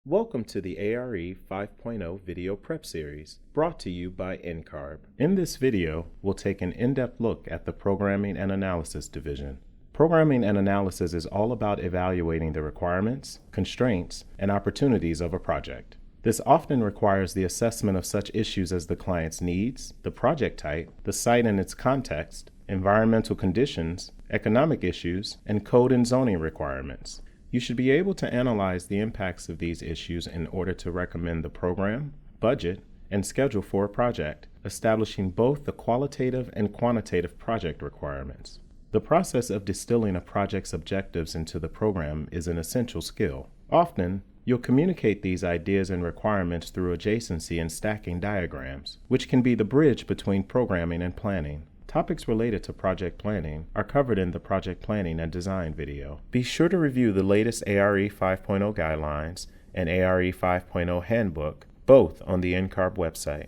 Welcome to the ARE 5.0 video prep series, brought to you by NCARB. In this video, we'll take an in-depth look at the Programming and Analysis division. Programming and Analysis is all about evaluating the requirements, constraints, and opportunities of a project. This often requires the assessment of such issues as the client's needs, the project type, the site and its context, environmental conditions, economic issues, and code and zoning requirements. You should be able to analyze the impacts of these issues in order to recommend the program, budget, and schedule for a project, establishing both the qualitative and quantitative project requirements. The process of distilling a project's objectives into the program is an essential skill. Often, you'll communicate these ideas and requirements through adjacency and stacking diagrams, which can be the bridge between programming and planning. Topics related to project planning are covered in the Project Planning and Design video. Be sure to review the latest ARE 5.0 guidelines and ARE 5.0 handbook, both on the NCARB website.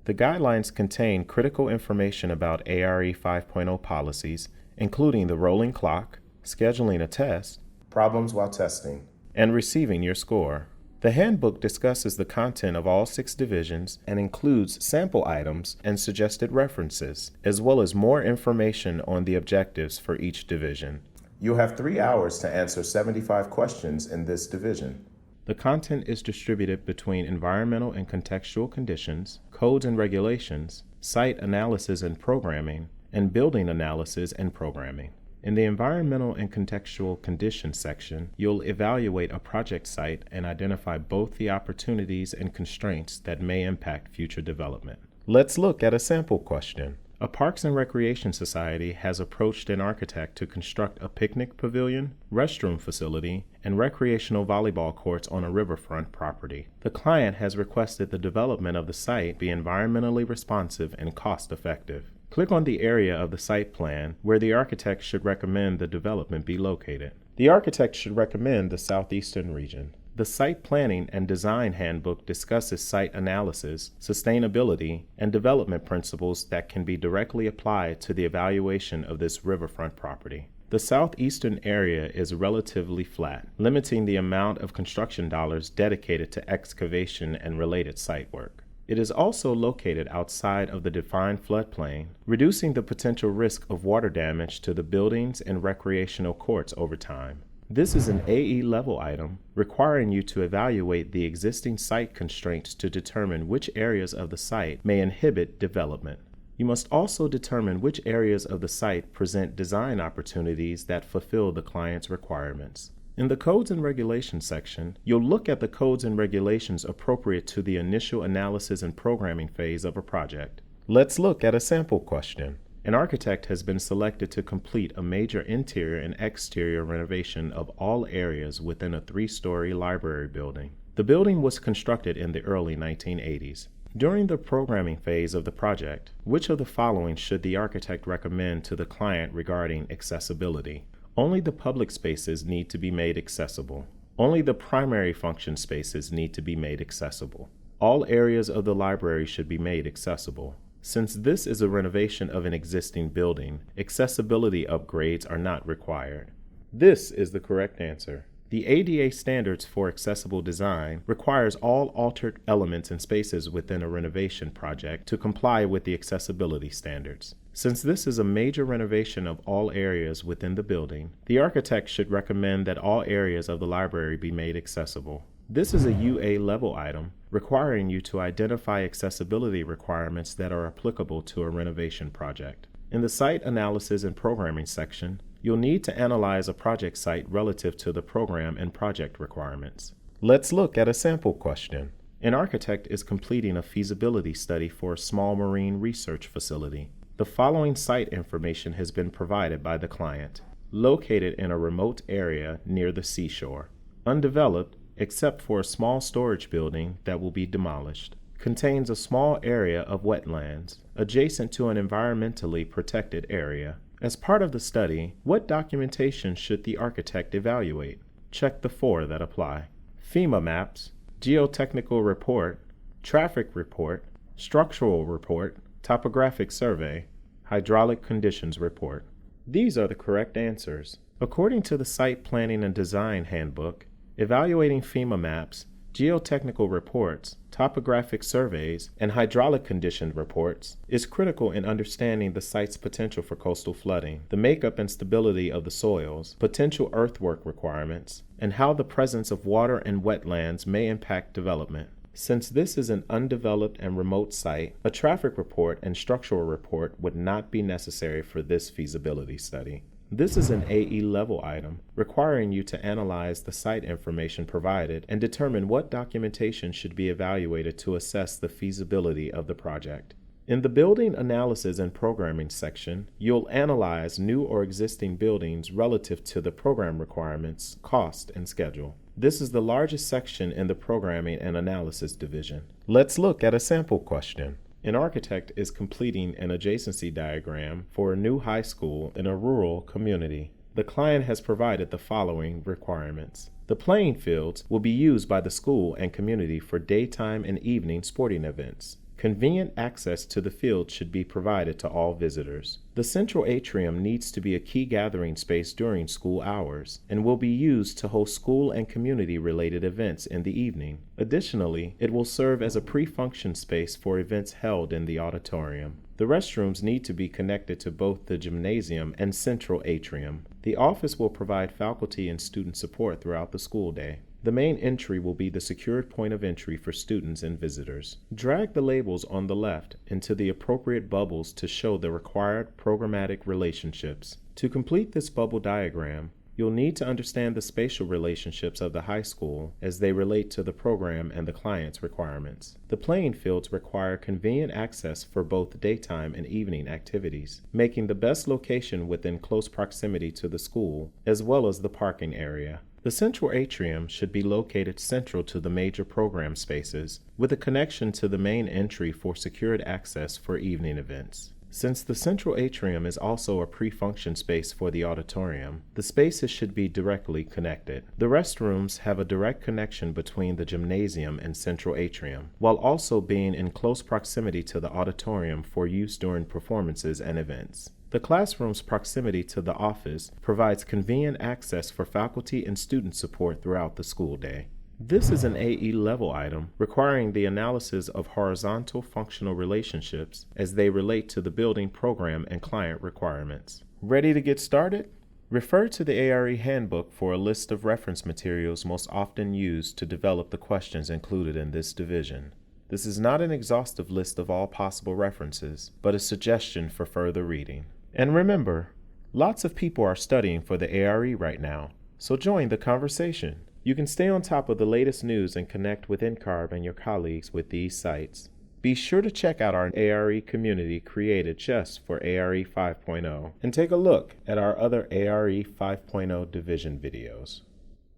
The guidelines contain critical information about ARE 5.0 policies, including the rolling clock, scheduling a test, problems while testing, and receiving your score. The handbook discusses the content of all 6 divisions and includes sample items and suggested references, as well as more information on the objectives for each division. You'll have 3 hours to answer 75 questions in this division. The content is distributed between environmental and contextual conditions, codes and regulations, site analysis and programming, and building analysis and programming. In the Environmental and Contextual Conditions section, you'll evaluate a project site and identify both the opportunities and constraints that may impact future development. Let's look at a sample question. A Parks and Recreation Society has approached an architect to construct a picnic pavilion, restroom facility, and recreational volleyball courts on a riverfront property. The client has requested the development of the site be environmentally responsive and cost-effective. Click on the area of the site plan where the architect should recommend the development be located. The architect should recommend the southeastern region. The Site Planning and Design Handbook discusses site analysis, sustainability, and development principles that can be directly applied to the evaluation of this riverfront property. The southeastern area is relatively flat, limiting the amount of construction dollars dedicated to excavation and related site work. It is also located outside of the defined floodplain, reducing the potential risk of water damage to the buildings and recreational courts over time. This is an AE level item, requiring you to evaluate the existing site constraints to determine which areas of the site may inhibit development. You must also determine which areas of the site present design opportunities that fulfill the client's requirements. In the Codes and Regulations section, you'll look at the codes and regulations appropriate to the initial analysis and programming phase of a project. Let's look at a sample question. An architect has been selected to complete a major interior and exterior renovation of all areas within a 3-story library building. The building was constructed in the early 1980s. During the programming phase of the project, which of the following should the architect recommend to the client regarding accessibility? Only the public spaces need to be made accessible. Only the primary function spaces need to be made accessible. All areas of the library should be made accessible. Since this is a renovation of an existing building, accessibility upgrades are not required. This is the correct answer. The ADA standards for accessible design requires all altered elements and spaces within a renovation project to comply with the accessibility standards. Since this is a major renovation of all areas within the building, the architect should recommend that all areas of the library be made accessible. This is a UA level item, requiring you to identify accessibility requirements that are applicable to a renovation project. In the Site Analysis and Programming section, you'll need to analyze a project site relative to the program and project requirements. Let's look at a sample question. An architect is completing a feasibility study for a small marine research facility. The following site information has been provided by the client. Located in a remote area near the seashore. Undeveloped, except for a small storage building that will be demolished. Contains a small area of wetlands, adjacent to an environmentally protected area. As part of the study, what documentation should the architect evaluate? Check the 4 that apply. FEMA maps, geotechnical report, traffic report, structural report, topographic survey, hydraulic conditions report. These are the correct answers. According to the Site Planning and Design Handbook, evaluating FEMA maps geotechnical reports, topographic surveys, and hydraulic condition reports, is critical in understanding the site's potential for coastal flooding, the makeup and stability of the soils, potential earthwork requirements, and how the presence of water and wetlands may impact development. Since this is an undeveloped and remote site, a traffic report and structural report would not be necessary for this feasibility study. This is an AE level item, requiring you to analyze the site information provided and determine what documentation should be evaluated to assess the feasibility of the project. In the Building Analysis and Programming section, you'll analyze new or existing buildings relative to the program requirements, cost, and schedule. This is the largest section in the Programming and Analysis division. Let's look at a sample question. An architect is completing an adjacency diagram for a new high school in a rural community. The client has provided the following requirements. The playing fields will be used by the school and community for daytime and evening sporting events. Convenient access to the field should be provided to all visitors. The central atrium needs to be a key gathering space during school hours and will be used to host school and community-related events in the evening. Additionally, it will serve as a pre-function space for events held in the auditorium. The restrooms need to be connected to both the gymnasium and central atrium. The office will provide faculty and student support throughout the school day. The main entry will be the secured point of entry for students and visitors. Drag the labels on the left into the appropriate bubbles to show the required programmatic relationships. To complete this bubble diagram, you'll need to understand the spatial relationships of the high school as they relate to the program and the client's requirements. The playing fields require convenient access for both daytime and evening activities, making the best location within close proximity to the school as well as the parking area. The central atrium should be located central to the major program spaces, with a connection to the main entry for secured access for evening events. Since the central atrium is also a pre-function space for the auditorium, the spaces should be directly connected. The restrooms have a direct connection between the gymnasium and central atrium, while also being in close proximity to the auditorium for use during performances and events. The classroom's proximity to the office provides convenient access for faculty and student support throughout the school day. This is an AE level item requiring the analysis of horizontal functional relationships as they relate to the building program and client requirements. Ready to get started? Refer to the ARE handbook for a list of reference materials most often used to develop the questions included in this division. This is not an exhaustive list of all possible references, but a suggestion for further reading. And remember, lots of people are studying for the ARE right now, so join the conversation. You can stay on top of the latest news and connect with NCARB and your colleagues with these sites. Be sure to check out our ARE community created just for ARE 5.0 and take a look at our other ARE 5.0 division videos.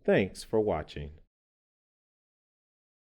Thanks for watching.